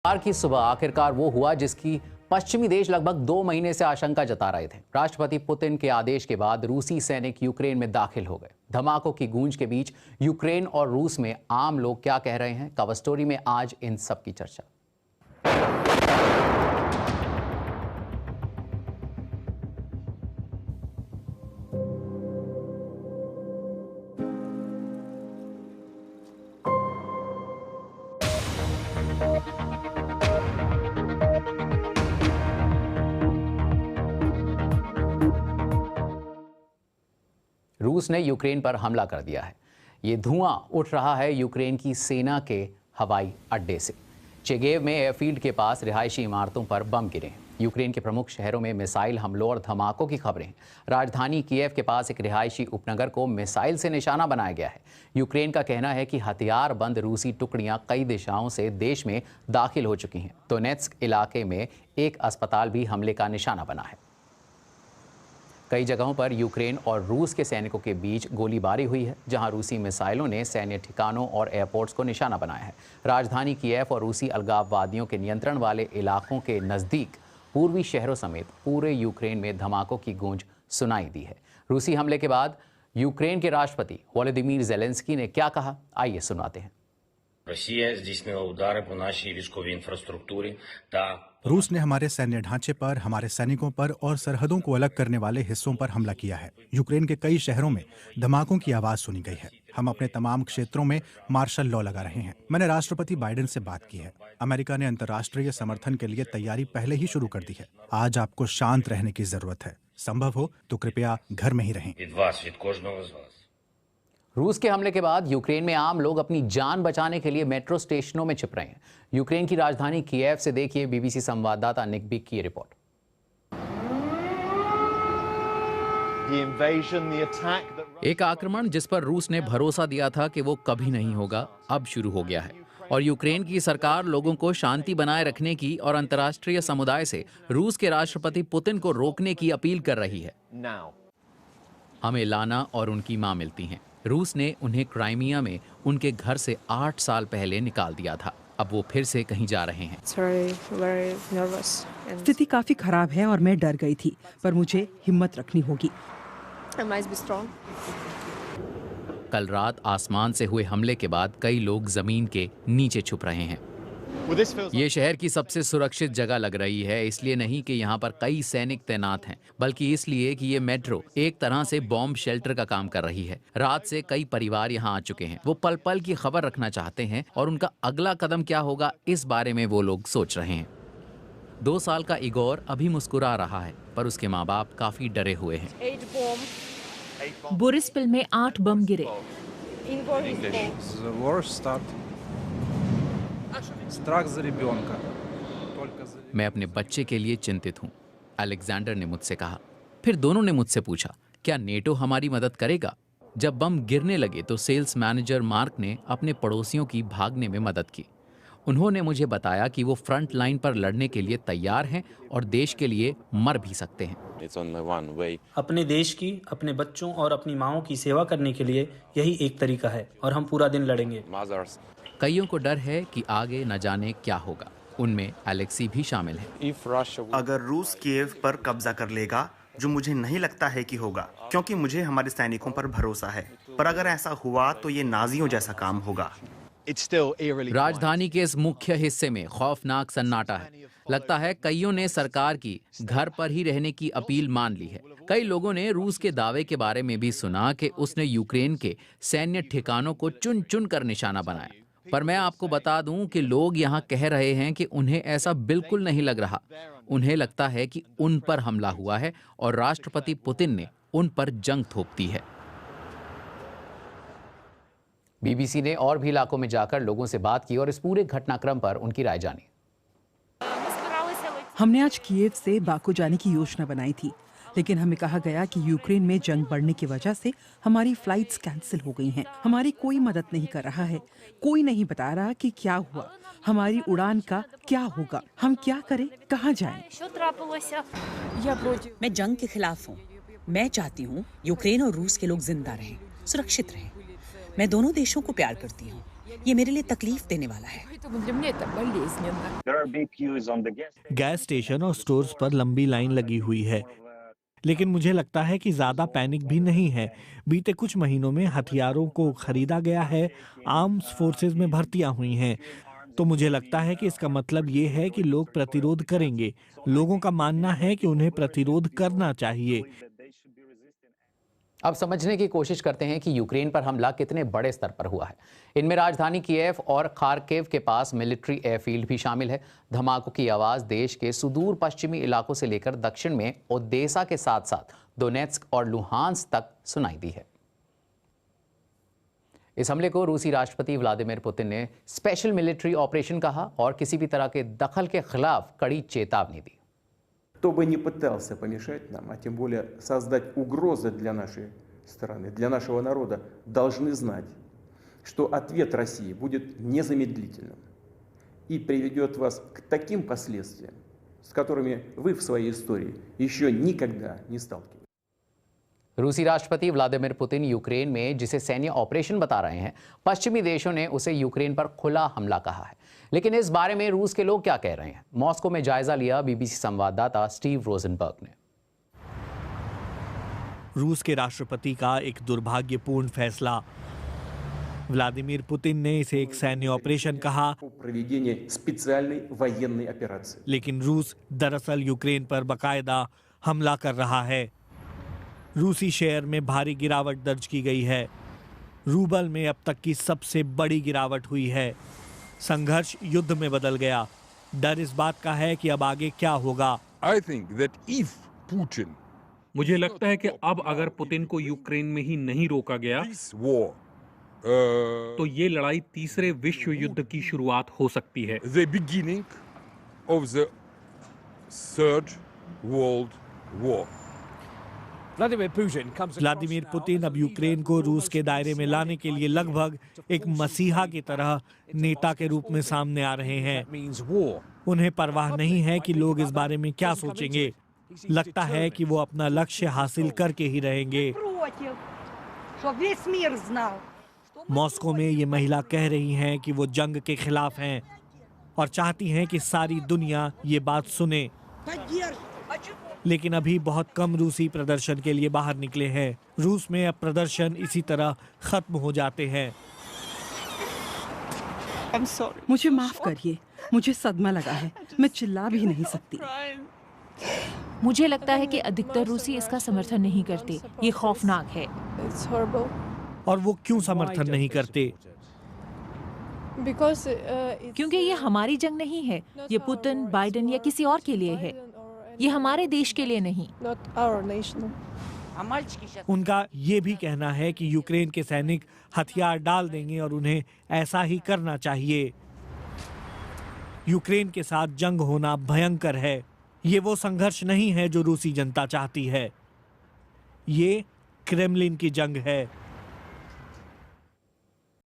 बुधवार की सुबह आखिरकार वो हुआ जिसकी पश्चिमी देश लगभग 2 महीने से आशंका जता रहे थे। राष्ट्रपति पुतिन के आदेश के बाद रूसी सैनिक यूक्रेन में दाखिल हो गए। धमाकों की गूंज के बीच यूक्रेन और रूस में आम लोग क्या कह रहे हैं, कवर स्टोरी में आज इन सब की चर्चा। रूस ने यूक्रेन पर हमला कर दिया है। ये धुआं उठ रहा है यूक्रेन की सेना के हवाई अड्डे से। चेगेव में एयरफील्ड के पास रिहायशी इमारतों पर बम गिरे हैं। यूक्रेन के प्रमुख शहरों में मिसाइल हमलों और धमाकों की खबरें हैं। राजधानी कीव के पास एक रिहायशी उपनगर को मिसाइल से निशाना बनाया गया है। यूक्रेन का कहना है कि हथियारबंद रूसी टुकड़ियां कई दिशाओं से देश में दाखिल हो चुकी हैं। दोनेत्स्क इलाके में एक अस्पताल भी हमले का निशाना बना है। कई जगहों पर यूक्रेन और रूस के सैनिकों के बीच गोलीबारी हुई है, जहां रूसी मिसाइलों ने सैन्य ठिकानों और एयरपोर्ट्स को निशाना बनाया है। राजधानी कीव और रूसी अलगाववादियों के नियंत्रण वाले इलाकों के नज़दीक पूर्वी शहरों समेत पूरे यूक्रेन में धमाकों की गूंज सुनाई दी है। रूसी हमले के बाद यूक्रेन के राष्ट्रपति वोलोदिमीर ज़ेलेंस्की ने क्या कहा, आइए सुनाते हैं। रूस ने हमारे सैन्य ढांचे पर, हमारे सैनिकों पर और सरहदों को अलग करने वाले हिस्सों पर हमला किया है। यूक्रेन के कई शहरों में धमाकों की आवाज सुनी गई है। हम अपने तमाम क्षेत्रों में मार्शल लॉ लगा रहे हैं। मैंने राष्ट्रपति बाइडेन से बात की है। अमेरिका ने अंतर्राष्ट्रीय समर्थन के लिए तैयारी पहले ही शुरू कर दी है। आज आपको शांत रहने की जरूरत है। संभव हो तो कृपया घर में ही रहें। रूस के हमले के बाद यूक्रेन में आम लोग अपनी जान बचाने के लिए मेट्रो स्टेशनों में छिप रहे हैं। यूक्रेन की राजधानी कीव से देखिए बीबीसी संवाददाता निक बिग की रिपोर्ट। एक आक्रमण जिस पर रूस ने भरोसा दिया था कि वो कभी नहीं होगा, अब शुरू हो गया है और यूक्रेन की सरकार लोगों को शांति बनाए रखने की और अंतर्राष्ट्रीय समुदाय से रूस के राष्ट्रपति पुतिन को रोकने की अपील कर रही है। हमें लाना और उनकी मां मिलती हैं। रूस ने उन्हें क्राइमिया में उनके घर से 8 साल पहले निकाल दिया था। अब वो फिर से कहीं जा रहे हैं। स्थिति काफी खराब है और मैं डर गई थी, पर मुझे हिम्मत रखनी होगी। कल रात आसमान से हुए हमले के बाद कई लोग जमीन के नीचे छुप रहे हैं। ये शहर की सबसे सुरक्षित जगह लग रही है, इसलिए नहीं कि यहाँ पर कई सैनिक तैनात हैं, बल्कि इसलिए कि ये मेट्रो एक तरह से बॉम्ब शेल्टर का काम कर रही है। रात से कई परिवार यहाँ आ चुके हैं। वो पल पल की खबर रखना चाहते हैं और उनका अगला कदम क्या होगा, इस बारे में वो लोग सोच रहे हैं। 2 साल का इगोर अभी मुस्कुरा रहा है, पर उसके माँ बाप काफी डरे हुए हैं। बोरिस्पिल में 8 बम गिरे। मैं अपने बच्चे के लिए चिंतित हूँ, अलेक्जेंडर ने मुझसे कहा। फिर दोनों ने मुझसे पूछा, क्या नेटो हमारी मदद करेगा? जब बम गिरने लगे तो सेल्स मैनेजर मार्क ने अपने पड़ोसियों की भागने में मदद की। उन्होंने मुझे बताया कि वो फ्रंट लाइन पर लड़ने के लिए तैयार हैं और देश के लिए मर भी सकते हैं। अपने देश की, अपने बच्चों और अपनी माँओं की सेवा करने के लिए यही एक तरीका है और हम पूरा दिन लड़ेंगे। कईयों को डर है कि आगे न जाने क्या होगा। उनमें एलेक्सी भी शामिल है। अगर रूस कीव पर कब्जा कर लेगा, जो मुझे नहीं लगता है कि होगा, क्योंकि मुझे हमारे सैनिकों पर भरोसा है, पर अगर ऐसा हुआ तो ये नाजियों जैसा काम होगा। राजधानी के इस मुख्य हिस्से में खौफनाक सन्नाटा है। लगता है कईयों ने सरकार की घर पर ही रहने की अपील मान ली है। कई लोगों ने रूस के दावे के बारे में भी सुना कि उसने यूक्रेन के सैन्य ठिकानों को चुन चुन कर निशाना बनाया। पर मैं आपको बता दूं कि लोग यहाँ कह रहे हैं कि उन्हें ऐसा बिल्कुल नहीं लग रहा। उन्हें लगता है कि उन पर हमला हुआ है और राष्ट्रपति पुतिन ने उन पर जंग थोप दी है। बीबीसी ने और भी इलाकों में जाकर लोगों से बात की और इस पूरे घटनाक्रम पर उनकी राय जानी। हमने आज कीव से बाकू जाने की योजना बनाई थी, लेकिन हमें कहा गया कि यूक्रेन में जंग बढ़ने की वजह से हमारी फ्लाइट्स कैंसिल हो गई हैं। हमारी कोई मदद नहीं कर रहा है। कोई नहीं बता रहा कि क्या हुआ, हमारी उड़ान का क्या होगा, हम क्या करें, कहाँ जाएं। मैं जंग के खिलाफ हूँ। मैं चाहती हूँ यूक्रेन और रूस के लोग जिंदा रहें, सुरक्षित रहें। मैं दोनों देशों को प्यार करती हूँ। ये मेरे लिए तकलीफ देने वाला है। गैस स्टेशन और स्टोर्स पर लंबी लाइन लगी हुई है, लेकिन मुझे लगता है कि ज्यादा पैनिक भी नहीं है। बीते कुछ महीनों में हथियारों को खरीदा गया है, आर्म्स फोर्सेस में भर्तियां हुई हैं, तो मुझे लगता है कि इसका मतलब ये है कि लोग प्रतिरोध करेंगे। लोगों का मानना है कि उन्हें प्रतिरोध करना चाहिए। अब समझने की कोशिश करते हैं कि यूक्रेन पर हमला कितने बड़े स्तर पर हुआ है। इनमें राजधानी कीव और खार्किव के पास मिलिट्री एयरफील्ड भी शामिल है। धमाकों की आवाज देश के सुदूर पश्चिमी इलाकों से लेकर दक्षिण में ओडेसा के साथ साथ दोनेत्स्क और लुहांस तक सुनाई दी है। इस हमले को रूसी राष्ट्रपति व्लादिमीर पुतिन ने स्पेशल मिलिट्री ऑपरेशन कहा और किसी भी तरह के दखल के खिलाफ कड़ी चेतावनी दी। Кто бы ни пытался помешать нам, а тем более создать угрозы для нашей страны, для нашего народа, должны знать, что ответ России будет незамедлительным и приведет вас к таким последствиям, с которыми вы в своей истории еще никогда не сталкивались. रूसी राष्ट्रपति व्लादिमीर पुतिन यूक्रेन में जिसे सैन्य ऑपरेशन बता रहे हैं, पश्चिमी देशों ने उसे यूक्रेन पर खुला हमला कहा है। लेकिन इस बारे में रूस के लोग क्या कह रहे हैं? मॉस्को में जायजा लिया बीबीसी संवाददाता स्टीव रोजनबर्ग ने। रूस के राष्ट्रपति का एक दुर्भाग्यपूर्ण फैसला। व्लादिमीर पुतिन ने इसे एक सैन्य ऑपरेशन कहा, लेकिन रूस दरअसल यूक्रेन पर बाकायदा हमला कर रहा है। रूसी शेयर में भारी गिरावट दर्ज की गई है। रूबल में अब तक की सबसे बड़ी गिरावट हुई है। संघर्ष युद्ध में बदल गया। डर इस बात का है कि अब आगे क्या होगा। मुझे लगता है कि अब अगर पुतिन को यूक्रेन में ही नहीं रोका गया तो ये लड़ाई तीसरे विश्व युद्ध की शुरुआत हो सकती है। व्लादिमीर पुतिन अब यूक्रेन को रूस के दायरे में लाने के लिए लगभग एक मसीहा की तरह नेता के रूप में सामने आ रहे हैं। उन्हें परवाह नहीं है कि लोग इस बारे में क्या सोचेंगे। लगता है कि वो अपना लक्ष्य हासिल करके ही रहेंगे। मॉस्को में ये महिला कह रही हैं कि वो जंग के खिलाफ हैं और चाहती हैं कि सारी दुनिया ये बात सुने। लेकिन अभी बहुत कम रूसी प्रदर्शन के लिए बाहर निकले हैं। रूस में अब प्रदर्शन इसी तरह खत्म हो जाते हैं। मुझे माफ करिए, मुझे सदमा लगा है, मैं चिल्ला भी नहीं सकती। मुझे लगता है कि अधिकतर रूसी इसका समर्थन नहीं करते। ये खौफनाक है। और वो क्यों समर्थन नहीं करते? क्योंकि ये हमारी जंग नहीं है। ये पुतिन, बाइडेन या किसी और के लिए है। ये हमारे देश के लिए नहीं। उनका ये भी कहना है कि यूक्रेन के सैनिक हथियार डाल देंगे और उन्हें ऐसा ही करना चाहिए। यूक्रेन के साथ जंग होना भयंकर है। ये वो संघर्ष नहीं है जो रूसी जनता चाहती है। ये क्रेमलिन की जंग है।